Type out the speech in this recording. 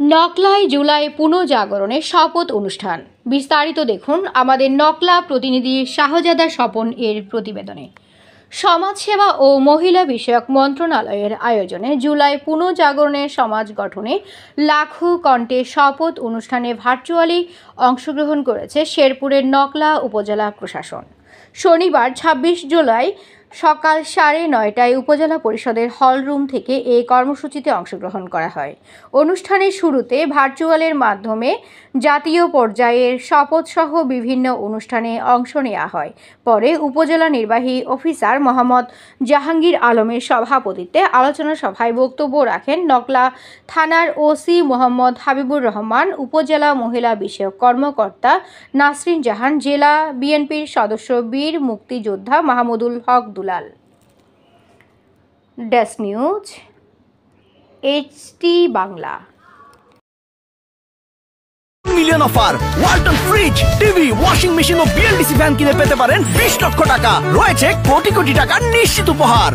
নকলায় জুলাই পুনর্জাগরণের শপথ অনুষ্ঠান। বিস্তারিত দেখুন আমাদের নকলা প্রতিনিধি শাহজাদা স্বপন এর প্রতিবেদনে। সমাজসেবা ও মহিলা বিষয়ক মন্ত্রণালয়ের আয়োজনে জুলাই পুনর্জাগরণের সমাজ গঠনে লাখো কণ্ঠে শপথ অনুষ্ঠানে ভার্চুয়ালি অংশগ্রহণ করেছে শেরপুরের নকলা উপজেলা প্রশাসন। শনিবার ২৬ জুলাই সকাল ৯:৩০টায় উপজেলা পরিষদের হলরুম থেকে এই কর্মসূচিতে অংশগ্রহণ করা হয়। অনুষ্ঠানের শুরুতে ভার্চুয়ালের মাধ্যমে জাতীয় পর্যায়ের শপথসহ বিভিন্ন অনুষ্ঠানে অংশ নেওয়া হয়। পরে উপজেলা নির্বাহী অফিসার মোহাম্মদ জাহাঙ্গীর আলমের সভাপতিত্বে আলোচনা সভায় বক্তব্য রাখেন নকলা থানার ওসি মোহাম্মদ হাবিবুর রহমান, উপজেলা মহিলা বিষয়ক কর্মকর্তা নাসরিন জাহান, জেলা বিএনপির সদস্য বীর মুক্তিযোদ্ধা মাহমুদুল হক দুলাল। Desk news, HT Bangla. Million offer Walton fridge, TV, washing machine ও বিএলডিসি ফ্যান কিনে পেতে পারেন 20 লক্ষ টাকা। রয়েছে কোটি কোটি টাকার নিশ্চিত উপহার।